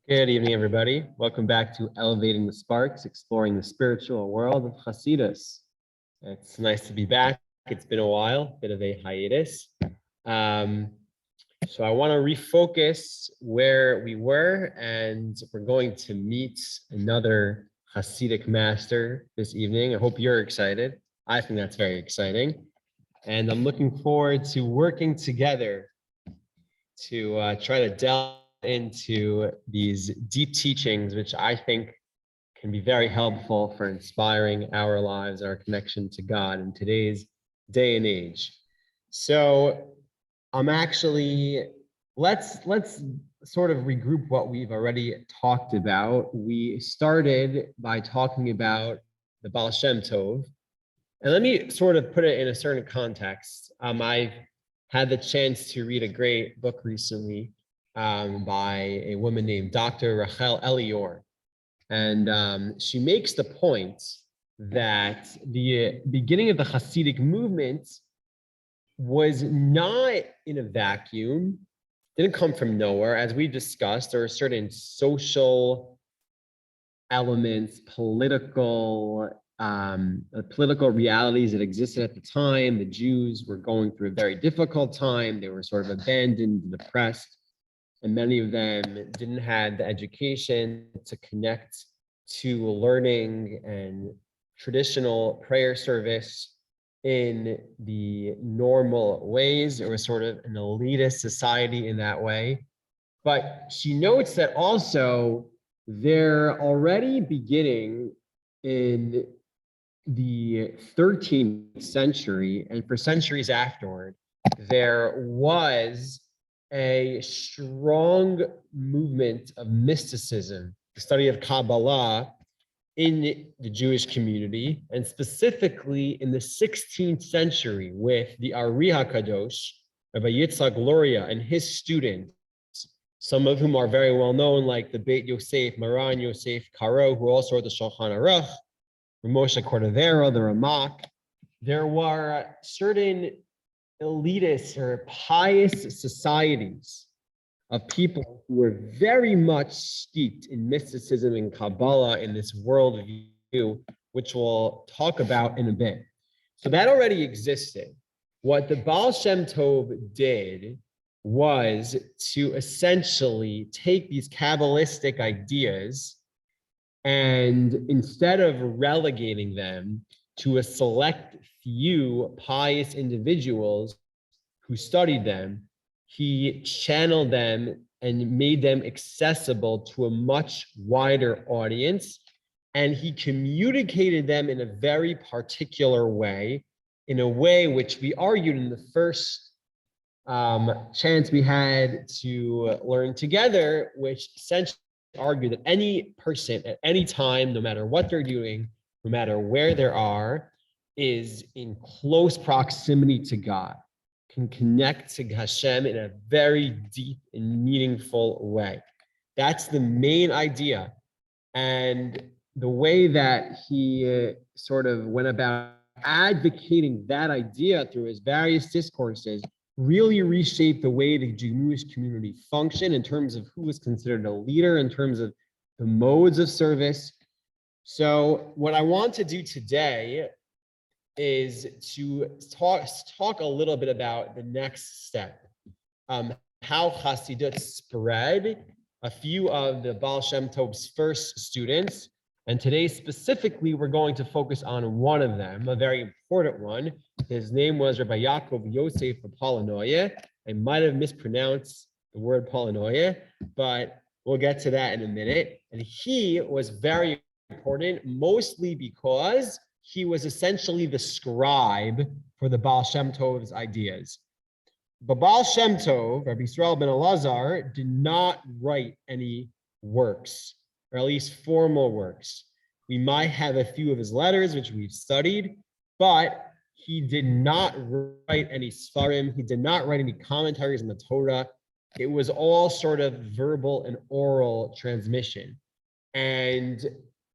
Good evening, everybody. Welcome back to Elevating the Sparks, exploring the spiritual world of Chassidus. It's nice to be back. It's been a while, bit of a hiatus. So I want to refocus where we were, and we're going to meet another Hasidic master this evening. I hope you're excited. I think that's very exciting. And I'm looking forward to working together to try to delve into these deep teachings, which I think can be very helpful for inspiring our lives, our connection to God in today's day and age. So I'm actually, let's sort of regroup what we've already talked about. We started by talking about the Baal Shem Tov. And let me sort of put it in a certain context. I've had the chance to read a great book recently by a woman named Dr. Rachel Elior. And she makes the point that the beginning of the Hasidic movement was not in a vacuum, didn't come from nowhere. As we discussed, there are certain social elements, political realities that existed at the time. The Jews were going through a very difficult time. They were sort of abandoned and oppressed, and many of them didn't have the education to connect to learning and traditional prayer service in the normal ways. It was sort of an elitist society in that way. But she notes that also they're already beginning in the 13th century, and for centuries afterward, there was a strong movement of mysticism, the study of Kabbalah in the Jewish community, and specifically in the 16th century with the Ari HaKadosh, Rabbi Yitzhak Luria, and his students, some of whom are very well known, like the Beit Yosef, Maran Yosef Karo, who also wrote the Shulchan Aruch, Moshe Cordovero, the Ramak. There were certain elitist or pious societies of people who were very much steeped in mysticism and Kabbalah in this worldview, which we'll talk about in a bit. So that already existed. What the Baal Shem Tov did was to essentially take these Kabbalistic ideas and instead of relegating them to a select few pious individuals who studied them, he channeled them and made them accessible to a much wider audience. And he communicated them in a very particular way, in a way which we argued in the first chance we had to learn together, which essentially argued that any person at any time, no matter what they're doing, no matter where they are, is in close proximity to God, can connect to Hashem in a very deep and meaningful way. That's the main idea. And the way that he sort of went about advocating that idea through his various discourses really reshaped the way the Jewish community functioned in terms of who was considered a leader, in terms of the modes of service. So what I want to do today is to talk a little bit about the next step, how Chassidut spread. A few of the Baal Shem Tov's first students, and today specifically we're going to focus on one of them, a very important one. His name was Rabbi Yaakov Yosef of Polononoye. I might have mispronounced the word Polononoye, but we'll get to that in a minute. And he was very important, mostly because he was essentially the scribe for the Baal Shem Tov's ideas. But Baal Shem Tov, Rabbi Yisrael ben Elazar, did not write any works, or at least formal works. We might have a few of his letters, which we've studied, but he did not write any Sfarim. He did not write any commentaries on the Torah. It was all sort of verbal and oral transmission. And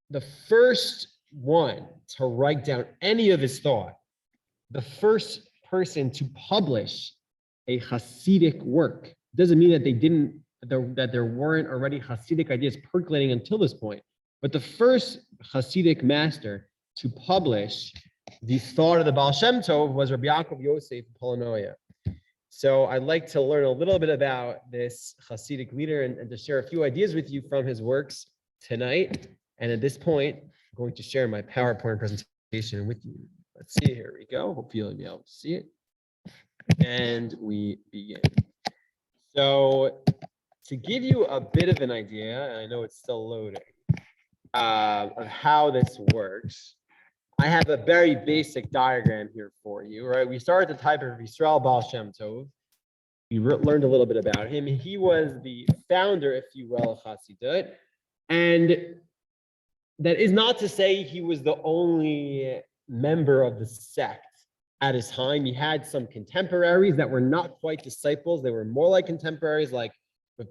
the first one to write down any of his thought, the first person to publish a Hasidic work doesn't mean that that there weren't already Hasidic ideas percolating until this point. But the first Hasidic master to publish the thought of the Baal Shem Tov was Rabbi Yaakov Yosef of Polononoye. So I'd like to learn a little bit about this Hasidic leader and to share a few ideas with you from his works tonight. And at this point, I'm going to share my PowerPoint presentation with you. Let's see, here we go. Hopefully you'll be able to see it. And we begin. So to give you a bit of an idea, and I know it's still loading, of how this works, I have a very basic diagram here for you, right? We start at the type of Yisrael Baal Shem Tov. We learned a little bit about him. He was the founder, if you will, of Chassidut. And that is not to say he was the only member of the sect at his time. He had some contemporaries that were not quite disciples. They were more like contemporaries, like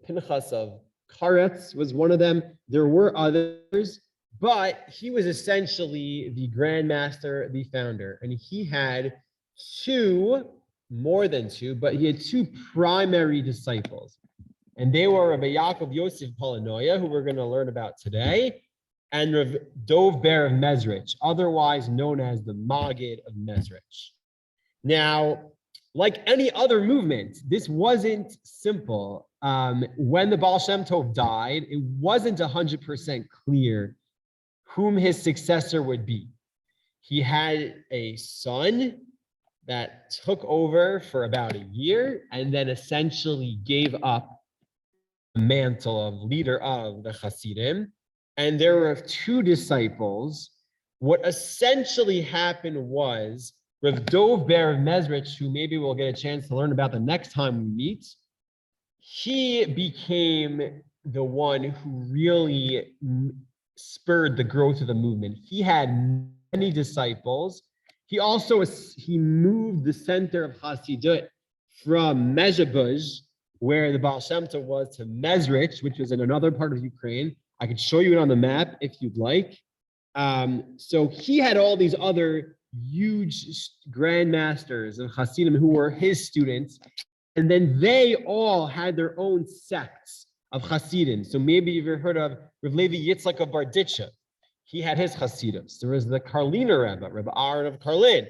Pinchas of Karetz was one of them. There were others, but he was essentially the grandmaster, the founder. And he had more than two, but he had two primary disciples. And they were Rabbi Yaakov Yosef of Polononoye, who we're going to learn about today, and Rav Dov Ber of Mezrich, otherwise known as the Maggid of Mezrich. Now, like any other movement, this wasn't simple. When the Baal Shem Tov died, it wasn't 100% clear whom his successor would be. He had a son that took over for about a year and then essentially gave up the mantle of leader of the Hasidim. And there were two disciples. What essentially happened was Rav Dov Ber of Mezrich, who maybe we'll get a chance to learn about the next time we meet, he became the one who really spurred the growth of the movement. He had many disciples. He moved the center of Chassidut from Mezhebuzh, where the Baal Shem Tov was, to Mezrich, which was in another part of Ukraine. I could show you it on the map if you'd like. So he had all these other huge grandmasters of Hasidim who were his students, and then they all had their own sects of Hasidim. So maybe you've heard of Rav Levi Yitzchak of Barditcha. He had his Hasidus. There was the Karliner Rebbe, Rabbi Aaron of Karlin,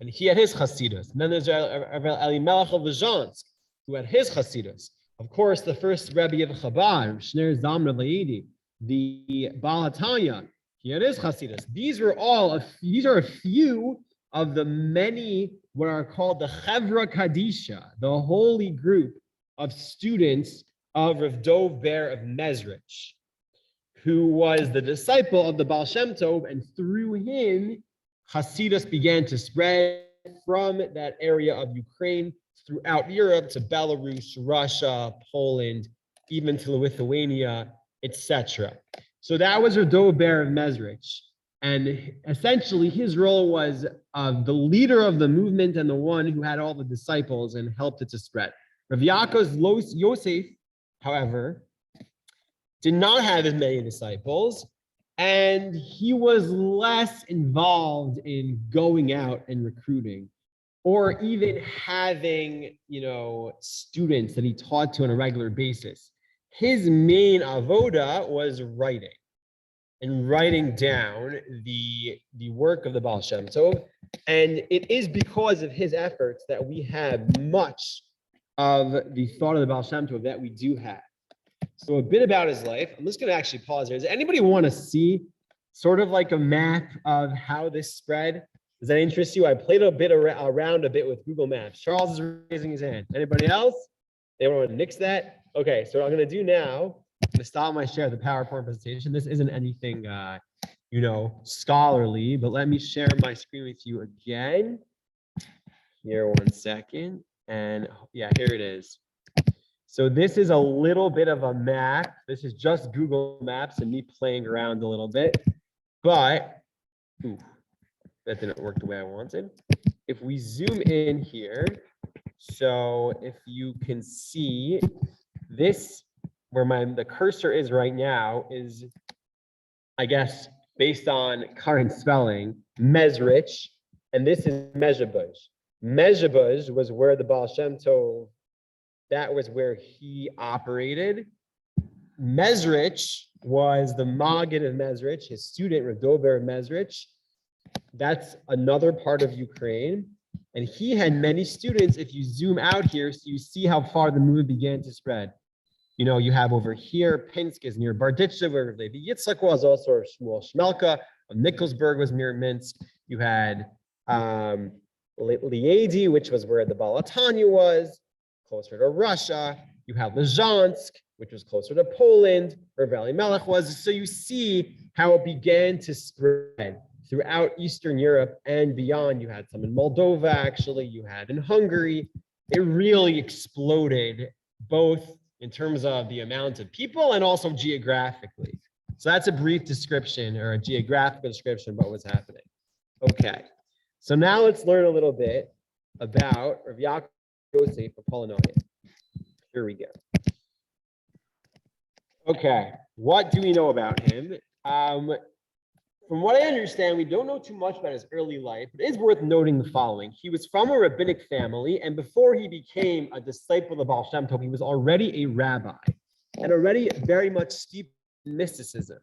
and he had his Hasidus. And then there's Rabbi Elimelech of Lezhansk, who had his Hasidus. Of course, the first Rebbe of Chabad, Shner Zalman Leidi, the Baal Hatanya, he had his Hasidus. These are a few of the many what are called the Chevra Kadisha, the holy group of students of Rav Dov Ber of Mezrich, who was the disciple of the Baal Shem Tov, and through him, Hasidus began to spread from that area of Ukraine throughout Europe to Belarus, Russia, Poland, even to Lithuania, etc. So that was Rav Dov Ber of Mezrich. And essentially his role was the leader of the movement and the one who had all the disciples and helped it to spread. Rav Yaakov Yosef, however, did not have as many disciples, and he was less involved in going out and recruiting, or even having, students that he taught to on a regular basis. His main avoda was writing and writing down the work of the Baal Shem Tov. And it is because of his efforts that we have much of the thought of the Baal Shem Tov that we do have. So a bit about his life. I'm just going to actually pause here. Does anybody want to see sort of like a map of how this spread? Does that interest you? I played around a bit with Google Maps. Charles is raising his hand. Anybody else? They want to nix that? Okay, so what I'm going to do now, I'm going to stop my share of the PowerPoint presentation. This isn't anything, scholarly, but let me share my screen with you again. Here, 1 second. And yeah, here it is. So this is a little bit of a map. This is just Google Maps and me playing around a little bit, but that didn't work the way I wanted. If we zoom in here, so if you can see this, where the cursor is right now is, I guess, based on current spelling, Mezrich, and this is Mezhebuzh. Mezhebuzh was where the Baal Shem Tov That was where he operated. Mezrich was the Maggid of Mezrich, his student, Radover of Mezrich. That's another part of Ukraine. And he had many students. If you zoom out here, so you see how far the movement began to spread. You know, you have over here, Pinsk is near Barditcha, where Levi Yitzchak was, also Shmuel Shmelka of Nikolsburg was near Minsk. You had Liadi, which was where the Balatanya was, closer to Russia. You have Lizhansk, which was closer to Poland, where Valley Melech was. So you see how it began to spread throughout Eastern Europe and beyond. You had some in Moldova, actually. You had in Hungary. It really exploded, both in terms of the amount of people and also geographically. So that's a brief description or a geographical description of what was happening. Okay, so now let's learn a little bit about Rabbi Yaakov Yosef of Polononoye. Here we go. Okay, what do we know about him? From what I understand, we don't know too much about his early life, but it is worth noting the following. He was from a rabbinic family, and before he became a disciple of Baal Shem Tov, he was already a rabbi and already very much steeped in mysticism.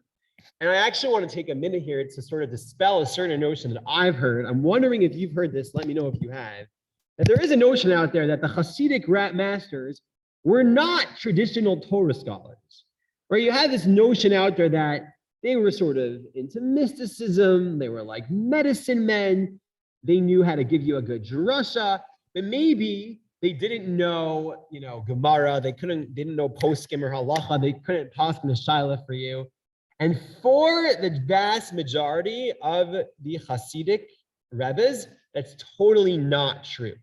And I actually want to take a minute here to sort of dispel a certain notion that I've heard. I'm wondering if you've heard this. Let me know if you have. That there is a notion out there that the Hasidic masters were not traditional Torah scholars. Right? You have this notion out there that they were sort of into mysticism. They were like medicine men. They knew how to give you a good drasha, but maybe they didn't know, Gemara. They didn't know poskim or halacha. They couldn't poskim a shaila for you. And for the vast majority of the Hasidic Rebbes, that's totally not true.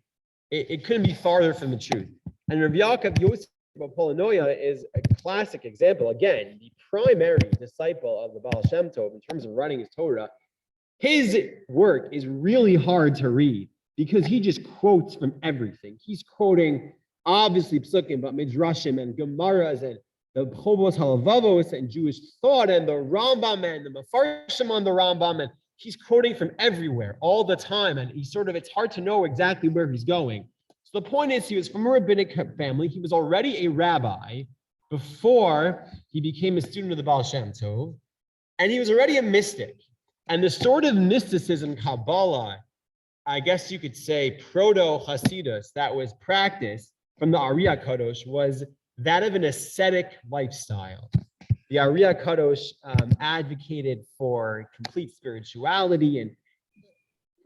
It couldn't be farther from the truth. And Rabbi Yaakov Yosef of Polononoye is a classic example. Again, the primary disciple of the Baal Shem Tov in terms of writing his Torah. His work is really hard to read because he just quotes from everything. He's quoting obviously psukim, but midrashim and gemaras and the Chobos Halavavos and Jewish thought and the Rambam and the Mefarshim on the Rambam, and he's quoting from everywhere all the time. And it's hard to know exactly where he's going. So the point is, he was from a rabbinic family. He was already a rabbi before he became a student of the Baal Shem Tov, and he was already a mystic. And the sort of mysticism, Kabbalah, I guess you could say proto-Chassidus, that was practiced from the Ariya Kadosh was that of an ascetic lifestyle. The Ariya Kadosh advocated for complete spirituality, and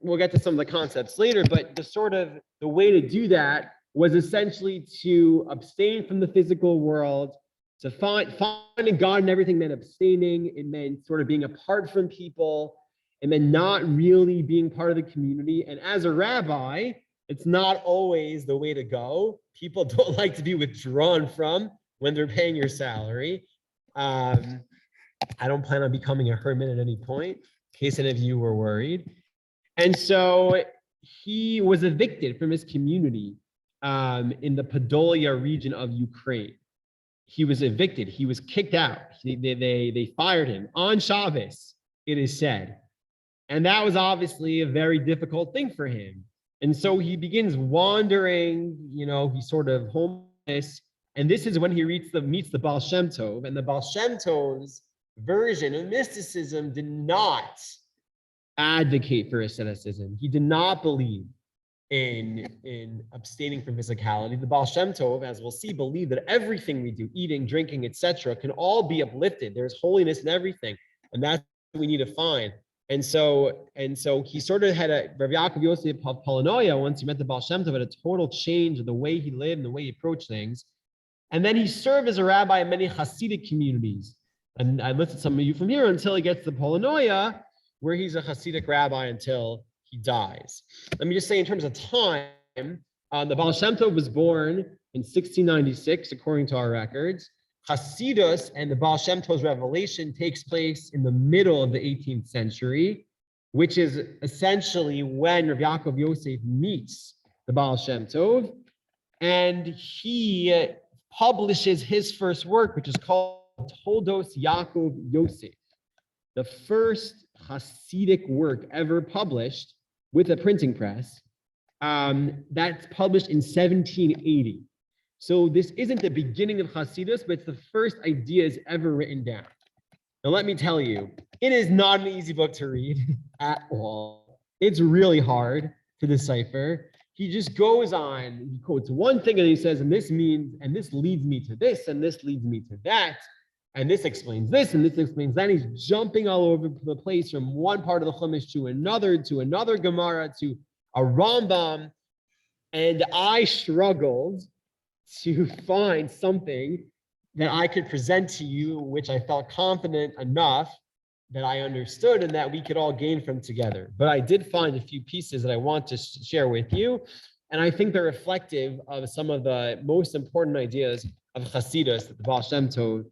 we'll get to some of the concepts later, but the way to do that was essentially to abstain from the physical world, to finding God in everything meant abstaining. It meant sort of being apart from people. It meant not really being part of the community. And as a rabbi, it's not always the way to go. People don't like to be withdrawn from when they're paying your salary. I don't plan on becoming a hermit at any point, in case any of you were worried. And so he was evicted from his community in the Podolia region of Ukraine. He was evicted. He was kicked out. They fired him on Shabbos, it is said. And that was obviously a very difficult thing for him. And so he begins wandering, he's sort of homeless. And this is when he meets the Baal Shem Tov. And the Baal Shem Tov's version of mysticism did not advocate for asceticism. He did not believe in abstaining from physicality. The Baal Shem Tov, as we'll see, believed that everything we do, eating, drinking, etc., can all be uplifted. There's holiness in everything, and that's what we need to find. And so he sort of had Rabbi Yaakov Yosef of Polononoye, once he met the Baal Shem Tov, had a total change of the way he lived and the way he approached things. And then he served as a rabbi in many Hasidic communities. And I listed some of you from here until he gets to Polononoye, where he's a Hasidic rabbi until he dies. Let me just say in terms of time, the Baal Shem Tov was born in 1696, according to our records. Chassidus and the Baal Shem Tov's revelation takes place in the middle of the 18th century, which is essentially when Rabbi Yaakov Yosef meets the Baal Shem Tov, and he publishes his first work, which is called Toldos Yaakov Yosef, the first Hasidic work ever published with a printing press. That's published in 1780. So this isn't the beginning of Chassidus, but it's the first ideas ever written down. Now, let me tell you, it is not an easy book to read at all. It's really hard to decipher. He just goes on, he quotes one thing and he says, and this means, and this leads me to this, and this leads me to that, and this explains this, and this explains that. He's jumping all over the place from one part of the Chumash to another Gemara, to a Rambam, and I struggled to find something that I could present to you, which I felt confident enough that I understood and that we could all gain from together. But I did find a few pieces that I want to share with you. And I think they're reflective of some of the most important ideas of Chassidus that the Baal Shem Tov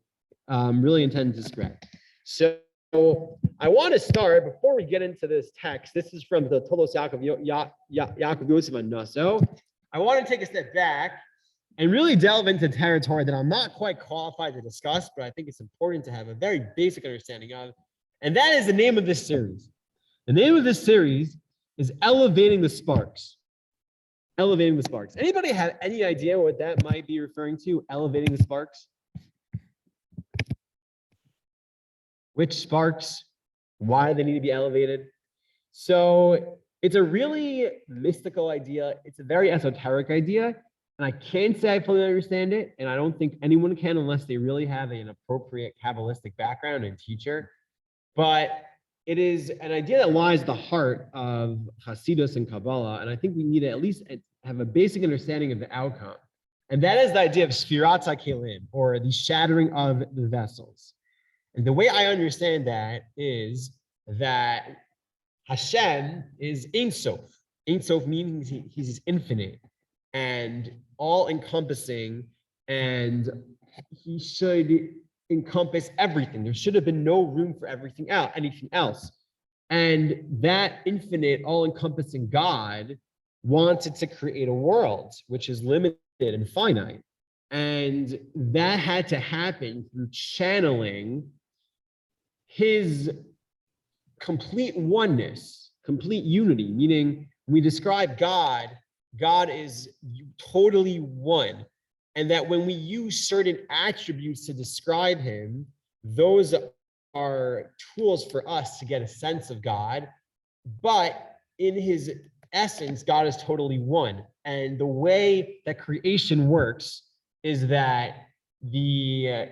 really intended to spread. So I want to start, before we get into this text, this is from the Tolos Yaakov Yosef on Naso. I want to take a step back and really delve into territory that I'm not quite qualified to discuss, but I think it's important to have a very basic understanding of. And that is the name of this series. The name of this series is Elevating the Sparks. Elevating the Sparks. Anybody have any idea what that might be referring to? Elevating the sparks? Which sparks? Why do they need to be elevated? So it's a really mystical idea. It's a very esoteric idea. And I can't say I fully understand it. And I don't think anyone can unless they really have an appropriate Kabbalistic background and teacher. But it is an idea that lies at the heart of Chassidus and Kabbalah. And I think we need to at least have a basic understanding of the outcome. And that is the idea of Sfirat HaKelim, or the shattering of the vessels. And the way I understand that is that Hashem is Ein Sof. Ein Sof means he's infinite and all-encompassing, and he should encompass everything. There should have been no room for anything else. And that infinite, all-encompassing God wanted to create a world which is limited and finite. And that had to happen through channeling his complete oneness, complete unity, meaning when we describe God, God is totally one. And that when we use certain attributes to describe him, those are tools for us to get a sense of God. But in his essence, God is totally one. And the way that creation works is that the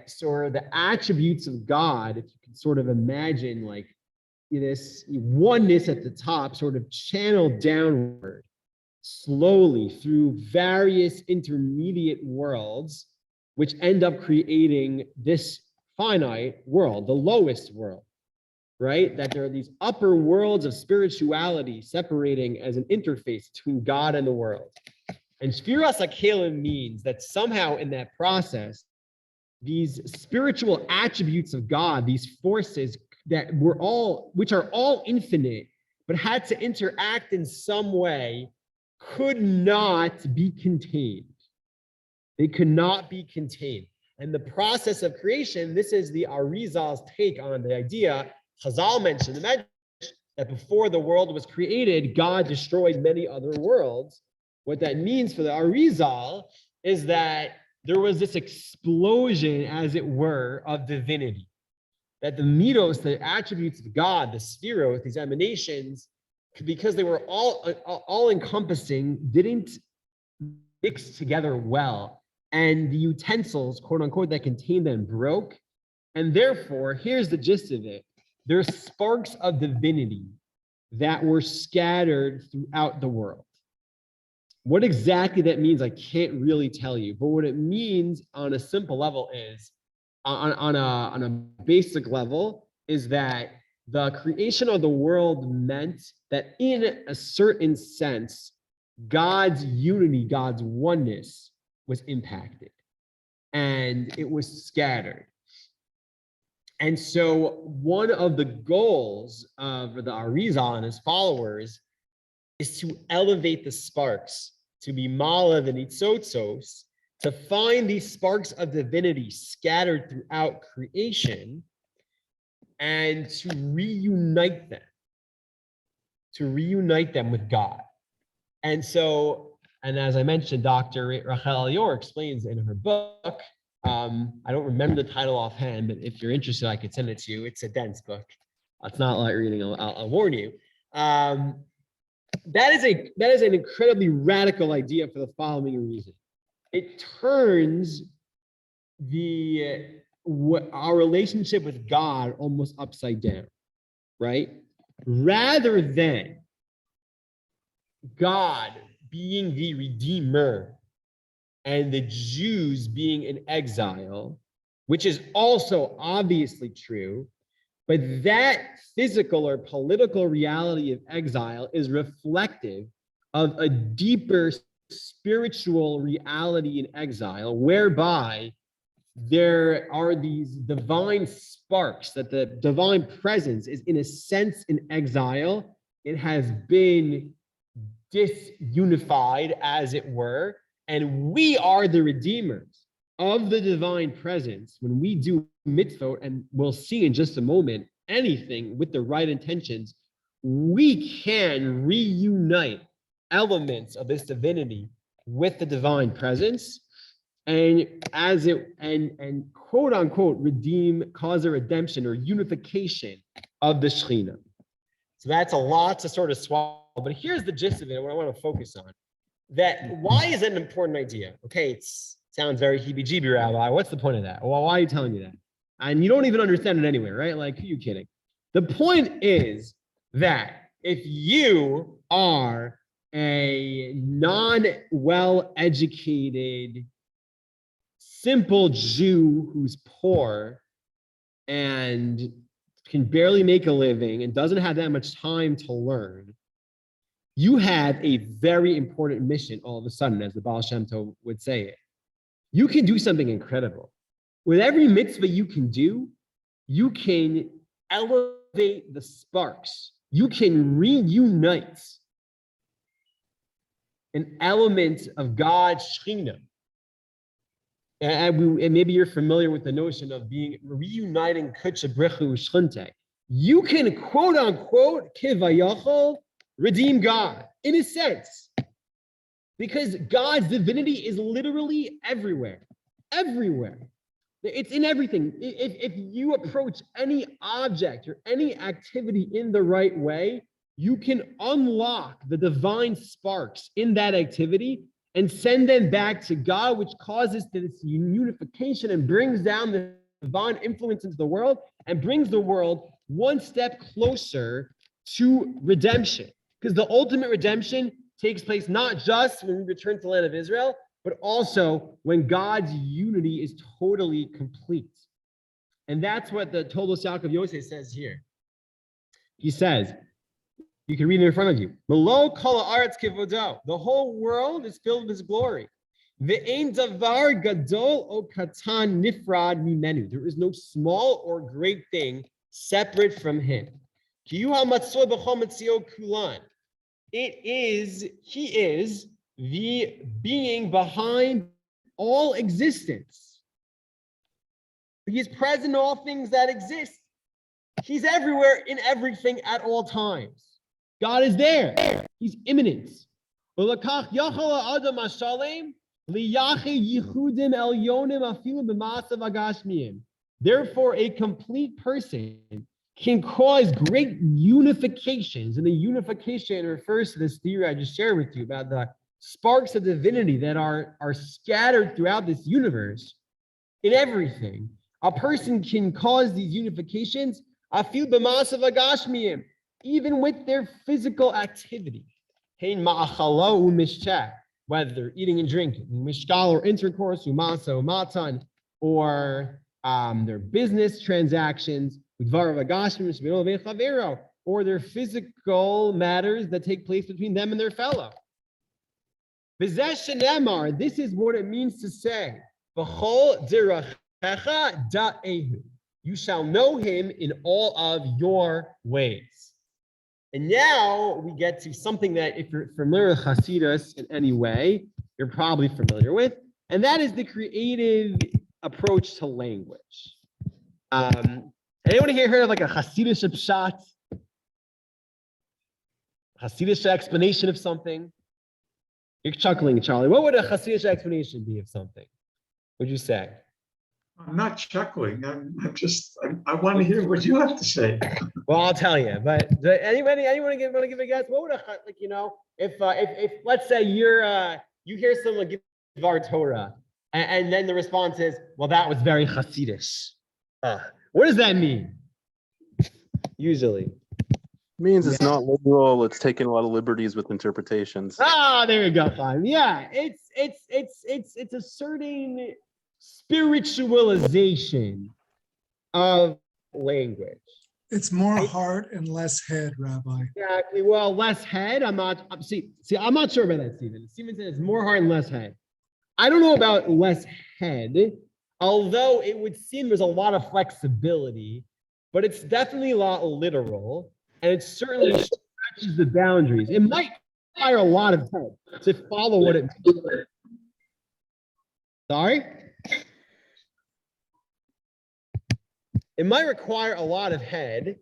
attributes of God, if you can sort of imagine like this oneness at the top, sort of channeled downward slowly through various intermediate worlds, which end up creating this finite world, the lowest world, right? That there are these upper worlds of spirituality separating as an interface between God and the world. And Sfiras HaKelim means that somehow in that process, these spiritual attributes of God, these forces that which are all infinite, but had to interact in some way, could not be contained. They could not be contained. And the process of creation, this is the Arizal's take on the idea. Chazal mentioned that before the world was created, God destroyed many other worlds. What that means for the Arizal is that there was this explosion, as it were, of divinity. That the mitos, the attributes of God, the spheros, these emanations, because they were all encompassing, didn't mix together well. And the utensils, quote unquote, that contained them broke. And therefore, here's the gist of it. There's sparks of divinity that were scattered throughout the world. What exactly that means, I can't really tell you. But what it means on a simple level is, on a basic level, is that the creation of the world meant that in a certain sense, God's unity, God's oneness was impacted and it was scattered. And so one of the goals of the Arizal and his followers is to elevate the sparks, to be Malav and Itzotzos, to find these sparks of divinity scattered throughout creation and to reunite them with God. And so And as I mentioned, Dr. Rachel Elior explains in her book, I don't remember the title offhand, but if you're interested, I could send it to you. It's a dense book. It's not light reading, I'll warn you. That is an incredibly radical idea for the following reason. It turns our relationship with God almost upside down, right? Rather than God being the Redeemer and the Jews being in exile, which is also obviously true, but that physical or political reality of exile is reflective of a deeper spiritual reality in exile, whereby there are these divine sparks, that the divine presence is in a sense in exile. It has been disunified, as it were, and we are the redeemers of the divine presence when we do mitzvot, and we'll see in just a moment, anything with the right intentions, we can reunite elements of this divinity with the divine presence, and quote unquote redeem, cause a redemption or unification of the Shekhinah. So that's a lot to sort of swallow, but here's the gist of it, what I want to focus on. That why is it an important idea? Okay, it sounds very heebie-jeebie, Rabbi. What's the point of that? Well, why are you telling me that? And you don't even understand it anyway, right? Like, who are you kidding? The point is that if you are a non-well-educated, simple Jew who's poor and can barely make a living and doesn't have that much time to learn, you have a very important mission all of a sudden, as the Baal Shem Tov would say it. You can do something incredible. With every mitzvah you can do, you can elevate the sparks. You can reunite an element of God's Shekhinah. And maybe you're familiar with the notion of reuniting Kutcha Brechu Shchinte. You can, quote unquote, kivayachol, redeem God, in a sense, because God's divinity is literally everywhere, everywhere. It's in everything. If you approach any object or any activity in the right way, you can unlock the divine sparks in that activity and send them back to God, which causes this unification and brings down the divine influence into the world and brings the world one step closer to redemption. Because the ultimate redemption takes place not just when we return to the land of Israel, but also when God's unity is totally complete. And that's what the Rabbi Yaakov Yosef says here. He says, you can read it in front of you. The whole world is filled with his glory. There is no small or great thing separate from him. He is the being behind all existence. He is present in all things that exist. He's everywhere in everything at all times. God is there. He's immanent. Therefore, a complete person can cause great unifications. And the unification refers to this theory I just shared with you about the sparks of divinity that are scattered throughout this universe in everything. A person can cause these unifications, even with their physical activity. Whether they're eating and drinking, mishkal or intercourse, umasa, umatan, or their business transactions, or their physical matters that take place between them and their fellow. This is what it means to say, you shall know him in all of your ways. And now we get to something that, if you're familiar with Chassidus in any way, you're probably familiar with, and that is the creative approach to language. Anyone here heard of like a Chassidish pshat? Chassidish explanation of something? You're chuckling, Charlie. What would a Hasidic explanation be of something? What'd you say? I'm not chuckling. I want to hear what you have to say. Well, I'll tell you. But anyone want to give a guess? What would if let's say you hear someone give Dvar Torah, and then the response is, well, that was very Hasidic. What does that mean? Usually. Means it's not literal. It's taking a lot of liberties with interpretations. There you go. Fine. Yeah, it's asserting spiritualization of language. It's more heart and less head, Rabbi. Exactly. Well, less head. I'm not sure about that, Stephen. Stephen said it's more heart and less head. I don't know about less head, although it would seem there's a lot of flexibility, but it's definitely a lot literal. And it certainly stretches the boundaries. It might require a lot of head to follow what it means. Sorry? It might require a lot of head.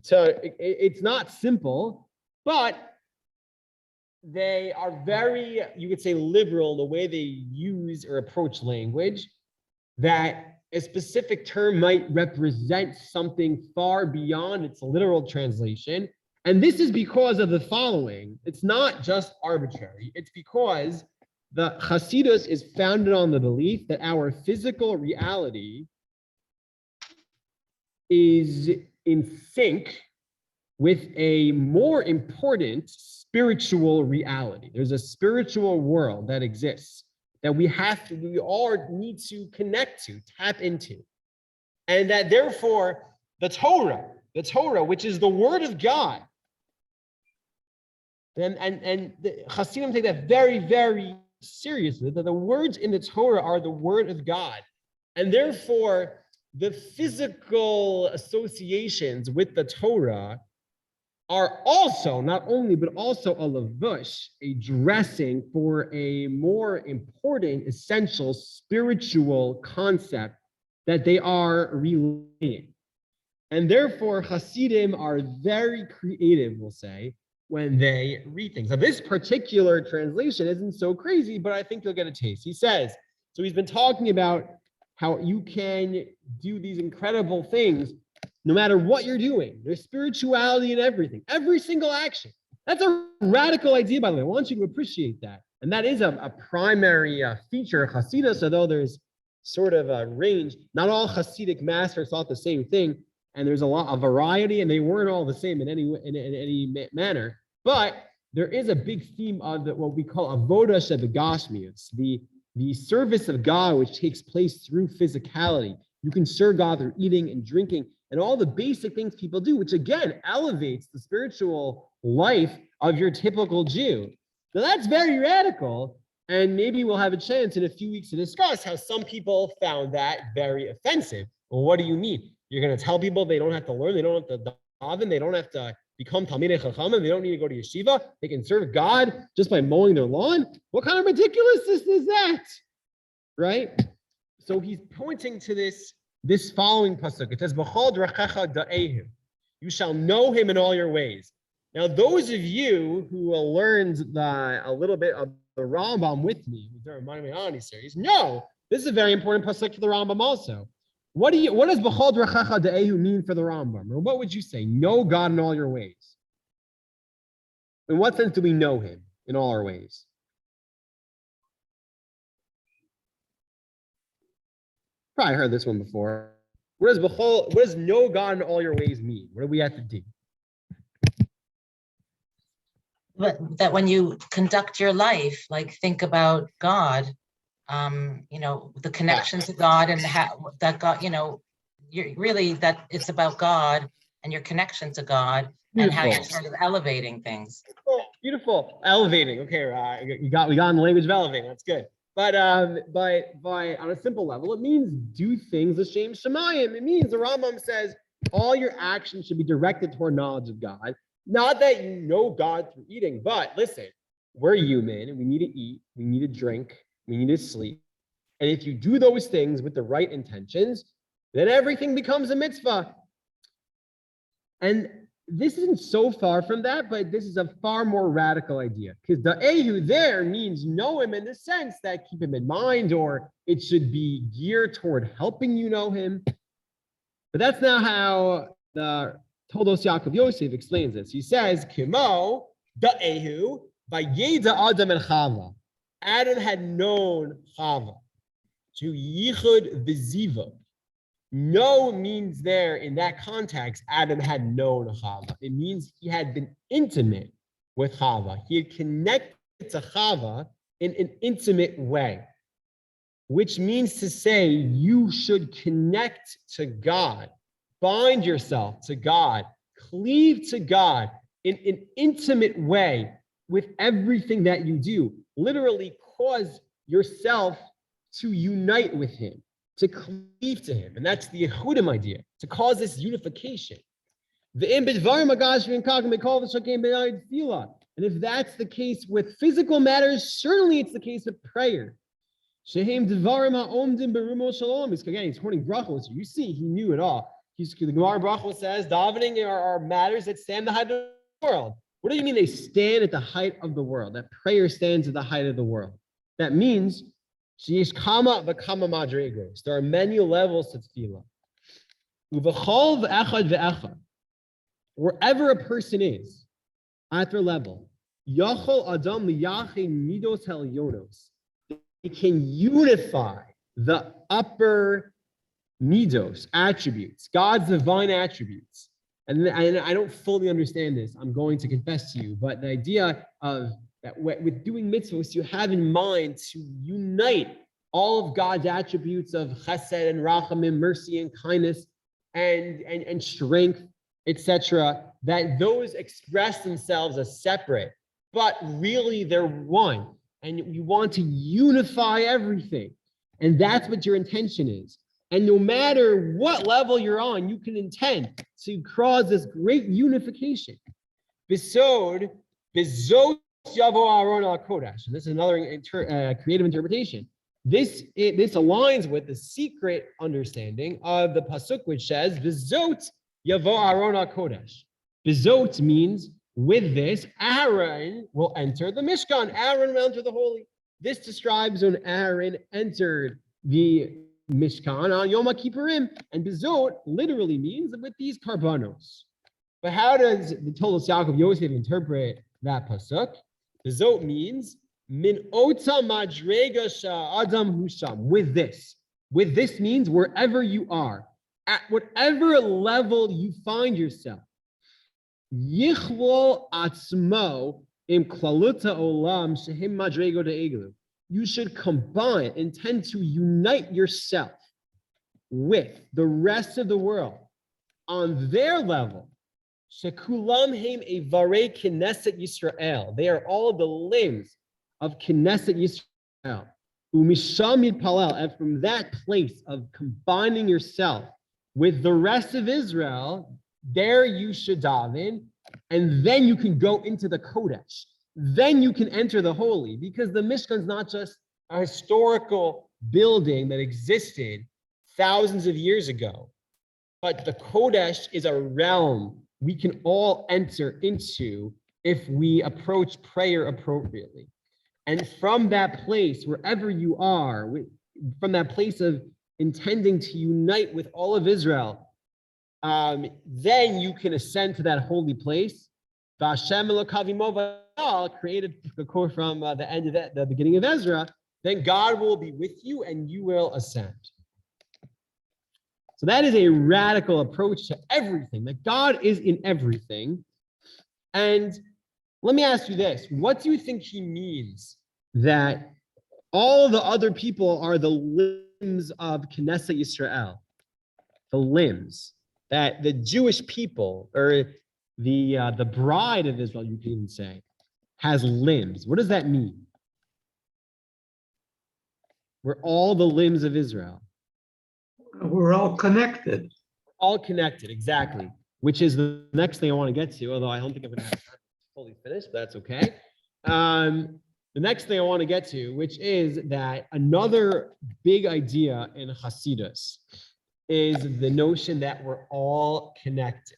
So it's not simple, but they are very, you could say, liberal in the way they use or approach language, that a specific term might represent something far beyond its literal translation. And this is because of the following. It's not just arbitrary. It's because the Chassidus is founded on the belief that our physical reality is in sync with a more important spiritual reality. There's a spiritual world that exists that we all need to connect to, tap into. And that therefore, the Torah, which is the word of God, and the Hasidim take that very, very seriously, that the words in the Torah are the word of God. And therefore, the physical associations with the Torah are also, not only, but also a lavush, a dressing for a more important, essential spiritual concept that they are relaying. And therefore, Hasidim are very creative, we'll say, when they read things. Now, this particular translation isn't so crazy, but I think you'll get a taste. He says, so he's been talking about how you can do these incredible things no matter what you're doing. There's spirituality in everything, every single action. That's a radical idea, by the way. I want you to appreciate that. And that is a primary feature of Hasidus, although there's sort of a range. Not all Hasidic masters thought the same thing, and there's a lot of variety, and they weren't all the same in any manner. But there is a big theme of what we call avodah shebegashmius, the service of God, which takes place through physicality. You can serve God through eating and drinking and all the basic things people do, which again elevates the spiritual life of your typical Jew. Now that's very radical, and maybe we'll have a chance in a few weeks to discuss how some people found that very offensive. Well, what do you mean? You're going to tell people they don't have to learn, they don't have to daven, they don't have to become Talmidei Chachamim, they don't need to go to yeshiva, they can serve God just by mowing their lawn? What kind of ridiculousness is that? Right? So he's pointing to this following pasuk. It says, "B'chol drachecha da'ehu." You shall know him in all your ways. Now, those of you who learned a little bit of the Rambam with me during my Ma'ani series, know this is a very important pasuk for the Rambam also. What does "B'chol drachecha da'ehu" mean for the Rambam? Or what would you say? Know God in all your ways. In what sense do we know him in all our ways? Probably heard this one before. What does know God in all your ways mean? What do we have to do? That when you conduct your life, like think about God, the connection to God, and how that God, you're really that it's about God and your connection to God. Beautiful. And how you're sort of elevating things. Beautiful. Elevating. Okay, we got in the language of elevating. That's good. But on a simple level, it means do things l'shem Shomayim. It means the Rambam says all your actions should be directed toward knowledge of God. Not that you know God through eating, but listen, we're human and we need to eat, we need to drink, we need to sleep. And if you do those things with the right intentions, then everything becomes a mitzvah. And this isn't so far from that, but this is a far more radical idea because the Ehu there means know him in the sense that keep him in mind, or it should be geared toward helping you know him. But that's not how the Toldos Yaakov Yosef explains this. He says, Kimo, the Ehu, by Yeda Adam and Chava. Adam had known Chava. To Yichud V'ziva. Know means there, in that context, Adam had known Chava. It means he had been intimate with Chava. He had connected to Chava in an intimate way, which means to say you should connect to God, bind yourself to God, cleave to God in an intimate way with everything that you do. Literally cause yourself to unite with him, to cleave to him. And that's the Yehudim idea, to cause this unification. And if that's the case with physical matters, certainly it's the case with prayer. Again, he's quoting brachos. You see, he knew it all. The Gemara brachos says, davening are matters that stand the height of the world. What do you mean they stand at the height of the world? That prayer stands at the height of the world. That means there are many levels to tefillah. Wherever a person is, at their level, he can unify the upper midos, attributes, God's divine attributes. And I don't fully understand this. I'm going to confess to you, but the idea of that with doing mitzvahs, you have in mind to unite all of God's attributes of chesed and rachamim, mercy and kindness, and strength, etc. That those express themselves as separate, but really they're one. And you want to unify everything. And that's what your intention is. And no matter what level you're on, you can intend to cause this great unification. Bizot yavo Aaron al Kodesh. And this is another creative interpretation. This aligns with the secret understanding of the pasuk, which says Bizot yavo Aaron al Kodesh. Bizot means with this, Aaron will enter the Mishkan. Aaron will enter the holy. This describes when Aaron entered the Mishkan on Yom Kippurim, and Bizot literally means with these karbanos. But how does the Toldos Yaakov Yosef interpret that pasuk? Bizot means min ota madrega sha'adam husham. With this means wherever you are, at whatever level you find yourself. Yichlo atzmo im klaluta olam shehim madrego de'eglu. You should combine, intend to unite yourself with the rest of the world on their level. Shekulam heim evarei Knesset Yisrael. They are all the limbs of Knesset Yisrael. Umisham yitpalel. And from that place of combining yourself with the rest of Israel, there you should daven, and then you can go into the Kodesh. Then you can enter the holy, because the Mishkan is not just a historical building that existed thousands of years ago, but the Kodesh is a realm we can all enter into if we approach prayer appropriately. And from that place, wherever you are, from that place of intending to unite with all of Israel, then you can ascend to that holy place. Created from the end of the beginning of Ezra, then God will be with you and you will ascend. So that is a radical approach to everything, that God is in everything. And let me ask you this, what do you think he means that all the other people are the limbs of Knesset Yisrael? The limbs, that the Jewish people, or the bride of Israel, you can even say, has limbs. What does that mean? We're all the limbs of Israel. We're all connected. All connected, exactly. Which is the next thing I want to get to, although I don't think I'm going to have time to fully finish, but that's okay. The next thing I want to get to, which is that another big idea in Chassidus is the notion that we're all connected.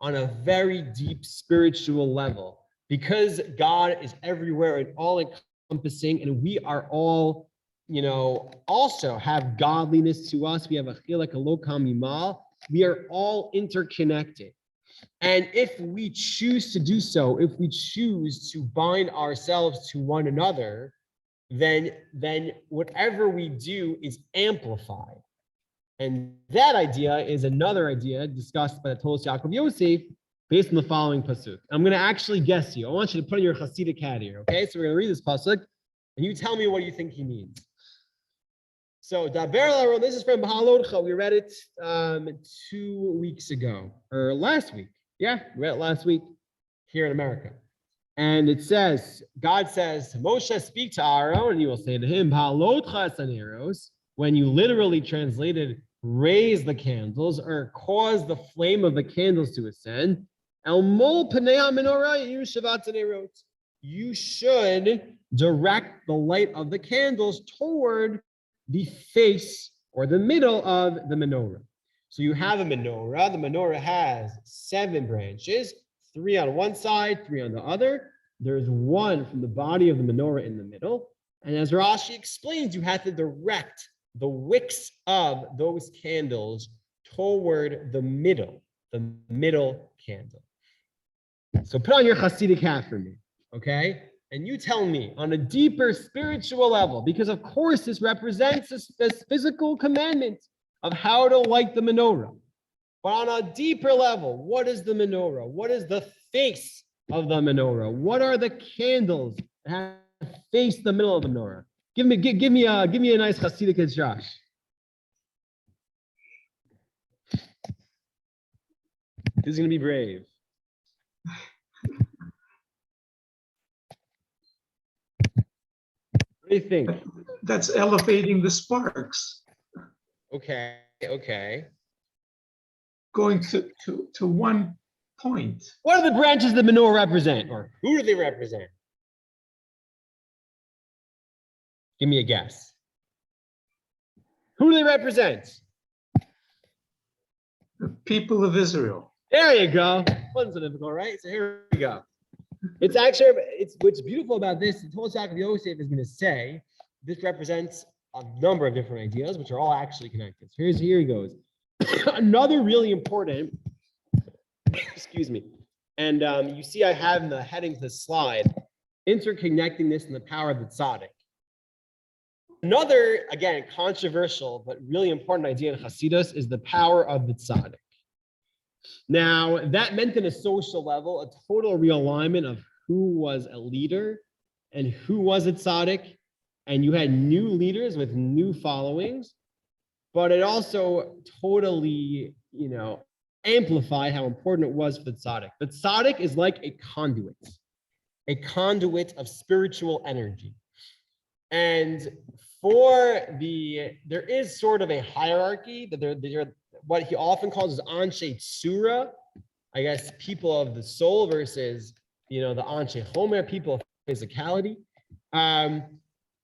on a very deep spiritual level, because God is everywhere and all encompassing, and we are all, also have godliness to us. We have a chilek elokam mimal. We are all interconnected. And if we choose to do so, if we choose to bind ourselves to one another, then whatever we do is amplified. And that idea is another idea discussed by the Tolos Yaakov Yosef based on the following pasuk. I'm going to actually guess you. I want you to put in your Hasidic hat here, okay? So we're going to read this pasuk, and you tell me what you think he means. So, this is from Bahalodcha. We read it 2 weeks ago, or last week. Yeah, we read it last week here in America. And it says, God says, Moshe, speak to Aaron, and you will say to him, Bahalodcha saneros, when you literally translated, raise the candles, or cause the flame of the candles to ascend, El mol panei menorah yushavat sanerot. You should direct the light of the candles toward the face or the middle of the menorah. So you have a menorah. The menorah has 7 branches, 3 on one side, 3 on the other. There's one from the body of the menorah in the middle. And as Rashi explains, you have to direct the wicks of those candles toward the middle candle. So put on your Hasidic hat for me, okay? And you tell me on a deeper spiritual level, because of course this represents this physical commandment of how to light the menorah. But on a deeper level, what is the menorah? What is the face of the menorah? What are the candles that face the middle of the menorah? Give me a nice Hasidic Josh. This is gonna be brave. What do you think? That's elevating the sparks. Okay. Going to one point. What do the branches of the menorah represent, or who do they represent? Give me a guess. Who do they represent? The people of Israel. There you go. Wasn't so difficult, right? So here we go. It's actually, what's beautiful about this, the Tolos Yaakov Yosef is going to say, this represents a number of different ideas, which are all actually connected. So here he goes. Another really important, excuse me, and you see I have in the heading to the slide, interconnecting this and the power of the tzaddik. Another, again, controversial but really important idea in Chassidus is the power of the tzaddik. Now, that meant on a social level, a total realignment of who was a leader and who was a tzaddik, and you had new leaders with new followings, but it also totally, amplified how important it was for the tzaddik. The tzaddik is like a conduit of spiritual energy. And there is sort of a hierarchy that they're what he often calls is Anshe Tsura, I guess people of the soul versus, the Anshe Homer, people of physicality,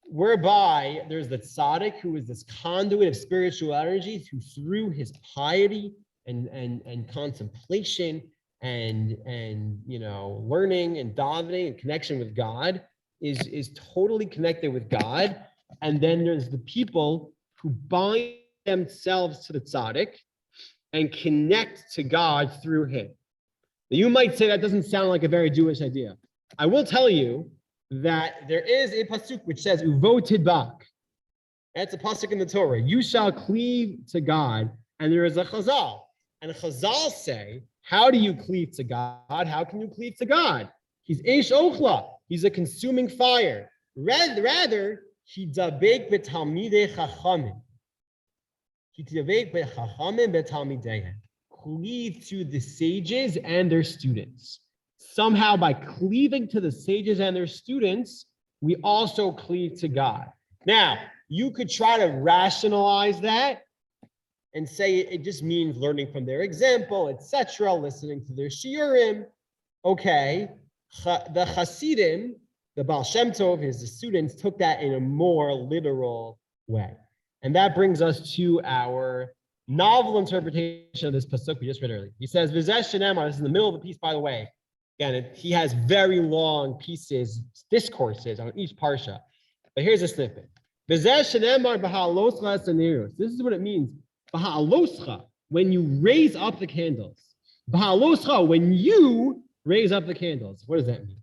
whereby there's the tzaddik who is this conduit of spiritual energy who through his piety and contemplation and learning and davening and connection with God is totally connected with God. And then there's the people who bind themselves to the tzaddik and connect to God through him. Now, you might say that doesn't sound like a very Jewish idea. I will tell you that there is a pasuk which says, Uvo tidbak. That's a pasuk in the Torah. You shall cleave to God. And there is a chazal. And chazal say, how do you cleave to God? How can you cleave to God? He's Eish Ochla. He's a consuming fire. Rather, he dabek b'talmidei chachamim. Cleave to the sages and their students. Somehow, by cleaving to the sages and their students, we also cleave to God. Now, you could try to rationalize that and say it just means learning from their example, etc., listening to their shiurim. Okay, the Chassidim, the Baal Shem Tov, his students, took that in a more literal way. And that brings us to our novel interpretation of this pasuk we just read earlier. He says, "V'zeh shenemar." This is in the middle of the piece, by the way. Again, he has very long pieces, discourses on each parsha. But here's a snippet. V'zeh shenemar b'ha'aloscha esaneros. This is what it means. B'ha'aloscha, when you raise up the candles. B'ha'aloscha, when you raise up the candles. What does that mean?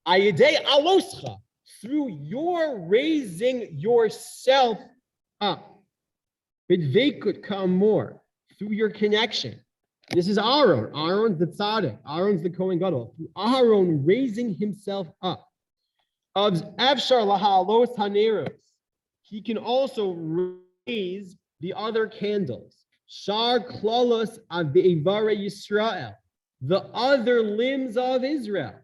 Ayidei aloscha, through your raising yourself up. Bidveikut kamor, through your connection. This is Aaron. Aaron's the tzaddik. Aaron's the Kohen Gadol. Through Aaron raising himself up. Of Avshar lahalos haneros, he can also raise the other candles. Shar klalos aveivare Yisrael, the other limbs of Israel.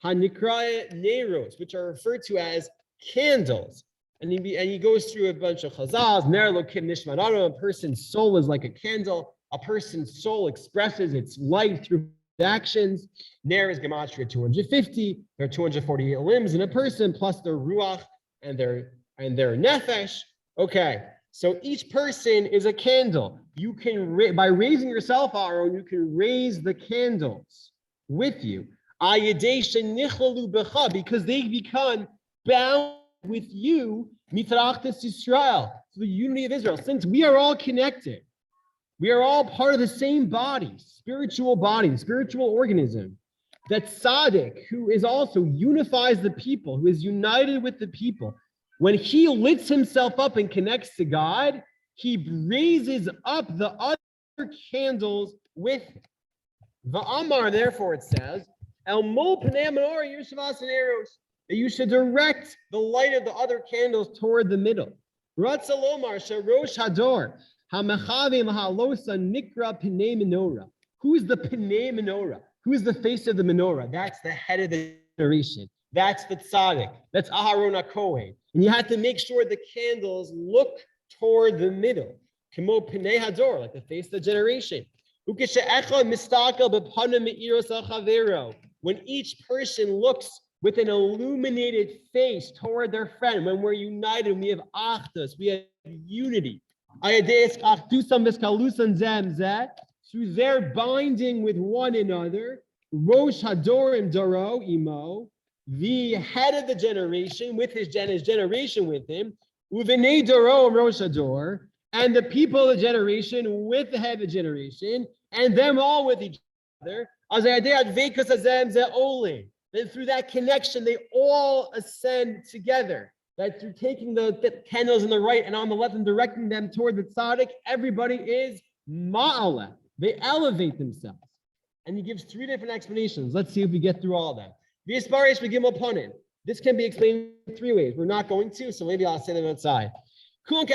Hanikraya neros, which are referred to as candles. And he goes through a bunch of chazals. Ner lokim nishmat adam. A person's soul is like a candle. A person's soul expresses its light through actions. Ner is gematria 250. There are 248 limbs in a person, plus their ruach and their nefesh. Okay, so each person is a candle. You can, by raising yourself, Aaron, you can raise the candles with you. Because they become bound with you, mitrachtes Yisrael, the unity of Israel. Since we are all connected, we are all part of the same body, spiritual organism. That tzaddik, who is also unifies the people, who is united with the people, when he lifts himself up and connects to God, he raises up the other candles with him. Va'amar, therefore it says, El mol pnei menorah yushavas aneros, that you should direct the light of the other candles toward the middle. Ratza lomar sherosh hador hamechavim halosa nikra pnei menorah. Who is the pnei menorah? Who is the face of the menorah? That's the head of the generation. That's the tzaddik. That's Aharon HaKohen. And you have to make sure the candles look toward the middle. Kemo pnei hador, like the face of the generation. When each person looks with an illuminated face toward their friend, when we're united, we have achdus, we have unity. Through their binding with one another, Rosh Hadorim Daro Imo, the head of the generation with his generation with him, Uvenei Daro Rosh Hador, and the people of the generation with the head of the generation, and them all with each other. Then through that connection, they all ascend together. That through taking the candles on the right and on the left and directing them toward the tzaddik, everybody is ma'ala. They elevate themselves. And he gives three different explanations. Let's see if we get through all of them. This can be explained in three ways. We're not going to, so maybe I'll say them outside. And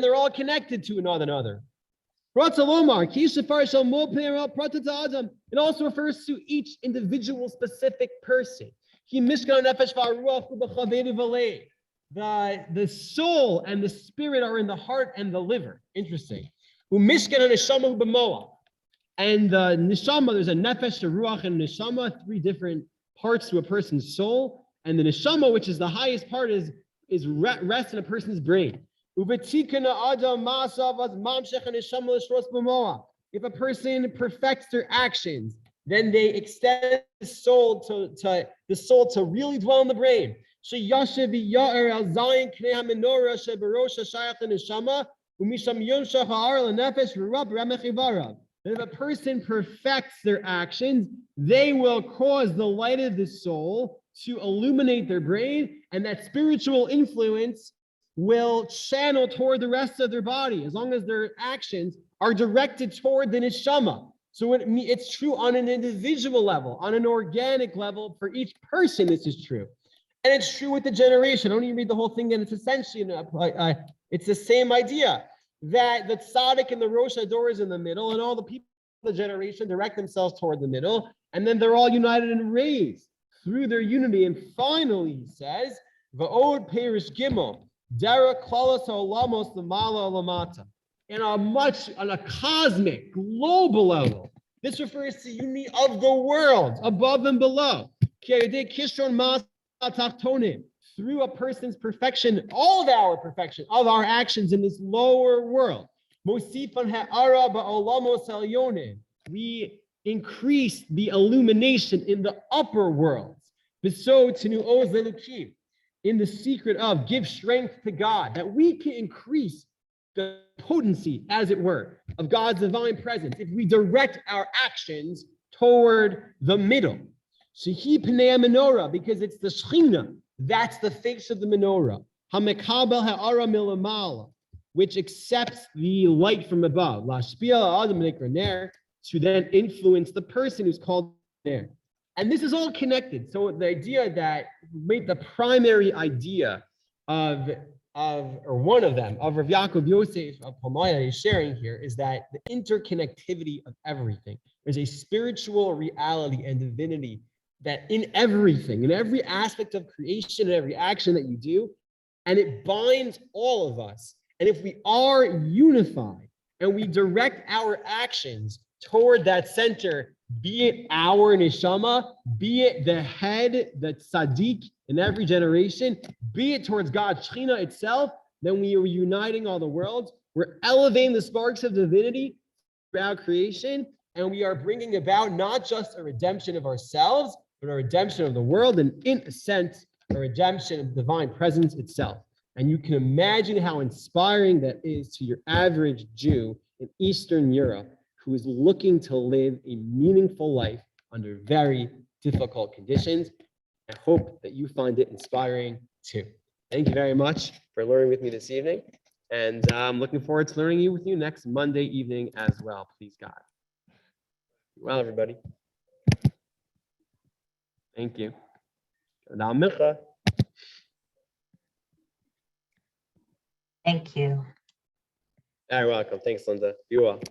they're all connected to one another. It also refers to each individual specific person. The soul and the spirit are in the heart and the liver. Interesting. And the neshama, there's a nefesh, a ruach, and a neshama, three different parts to a person's soul. And the neshama, which is the highest part, is rest in a person's brain. If a person perfects their actions, then they extend the soul to really dwell in the brain. If a person perfects their actions, they will cause the light of the soul to illuminate their brain, and that spiritual influence will channel toward the rest of their body, as long as their actions are directed toward the neshama. So it's true on an individual level, on an organic level. For each person, this is true. And it's true with the generation. I don't even read the whole thing, and it's essentially, it's the same idea, that the tzaddik and the Rosh Hador is in the middle, and all the people of the generation direct themselves toward the middle, and then they're all united and raised through their unity. And finally, he says, Va'od Perish Gimel, Dara Klalas Olamos Lamala Lamata. On a cosmic, global level, this refers to unity of the world, above and below. Through a person's perfection, all of our perfection, of our actions in this lower world. Mosifan ha'ara ba'olamos elyonim. We increase the illumination in the upper worlds. Beso tenu oz lelukim. In the secret of give strength to God, that we can increase the potency, as it were, of God's divine presence if we direct our actions toward the middle. Shehi pnei menorah, because it's the Shechina, that's the face of the menorah. Hamekabel ha'ara milamala, which accepts the light from above. Lashpia adam ner, to then influence the person who's called there. And this is all connected. So the idea that the primary idea of or one of them, of Rabbi Yaakov Yosef of Polononoye is sharing here is that the interconnectivity of everything. There's a spiritual reality and divinity that in everything, in every aspect of creation and every action that you do, and it binds all of us. And if we are unified and we direct our actions toward that center, be it our neshama, be it the head, the tzaddik in every generation, be it towards God's Shechina itself, then we are uniting all the worlds. We're elevating the sparks of divinity throughout creation, and we are bringing about not just a redemption of ourselves, but a redemption of the world, and in a sense, a redemption of divine presence itself. And you can imagine how inspiring that is to your average Jew in Eastern Europe who is looking to live a meaningful life under very difficult conditions. I hope that you find it inspiring too. Thank you very much for learning with me this evening. And I'm looking forward to learning with you next Monday evening as well, please God. Well, everybody. Thank you. Thank you. You're welcome. Thanks, Linda. Be well.